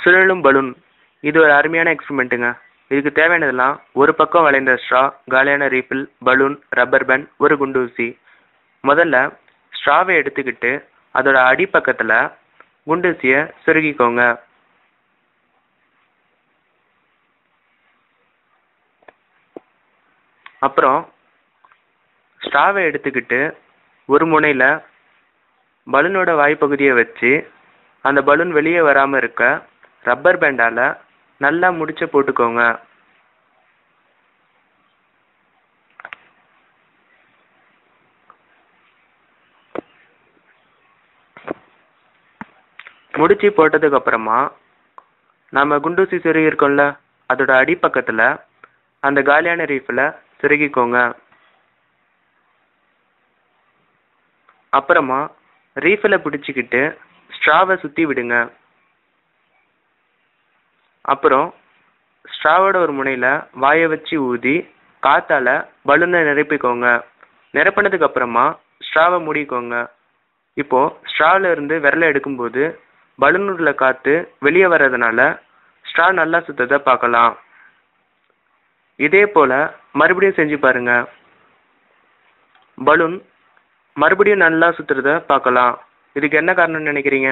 சுழலும் பலூன் இது ஒரு அருமையான எக்ஸ்பெரிமெண்ட்டுங்க. இதுக்கு தேவையானதெல்லாம் ஒரு பக்கம் வளைந்த ஸ்ட்ரா, காலியான ரீஃபில், பலூன், ரப்பர் பேண்ட், ஒரு குண்டூசி. முதல்ல ஸ்ட்ராவை எடுத்துக்கிட்டு அதோட அடிப்பக்கத்தில் குண்டூசியை சொருகிக்கோங்க. அப்புறம் ஸ்ட்ராவை எடுத்துக்கிட்டு ஒரு முனையில் பலூனோட வாய்ப்பகுதியை வச்சு அந்த பலூன் வெளியே வராமல் இருக்க ரப்பர் பேண்டால் நல்லா முடிச்சு போட்டுக்கோங்க. முடிச்சு போட்டதுக்கு அப்புறமா நம்ம குண்டூசி சொருகி இருக்கோம்ல, அதோட அடிப்பக்கத்தில் அந்த காலியான ரீஃபில் சொருகிக்கோங்க. அப்புறமா ரீஃபில் பிடிச்சிக்கிட்டு ஸ்ட்ராவை சுற்றி விடுங்க. அப்புறம் ஸ்ட்ராவோட ஒரு முனையில் வாயை வச்சு ஊதி காத்தால பலூனை நிரப்பிக்கோங்க. நிரப்பினதுக்கு அப்புறமா ஸ்ட்ராவை மூடிக்கோங்க. இப்போ ஸ்ட்ராவில் இருந்து விரலை எடுக்கும்போது பலூன்ல காற்று வெளியே வர்றதுனால ஸ்ட்ரா நல்லா சுத்தத்தை பார்க்கலாம். இதே போல் மறுபடியும் செஞ்சு பாருங்க. பலூன் மறுபடியும் நல்லா சுற்றுறத பார்க்கலாம். இதுக்கு என்ன காரணம்னு நினைக்கிறீங்க?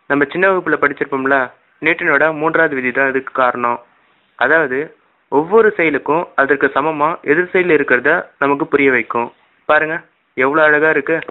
நம்ம சின்ன வகுப்பில் படிச்சிருப்போம்ல, நியூட்டனோட 3வது விதி தான் இதுக்கு காரணம். அதாவது ஒவ்வொரு செயலுக்கும் அதற்கு சமமாக எதிர் செயல் இருக்கிறத நமக்கு புரிய வைக்கும். பாருங்க எவ்வளோ அழகாக இருக்குது.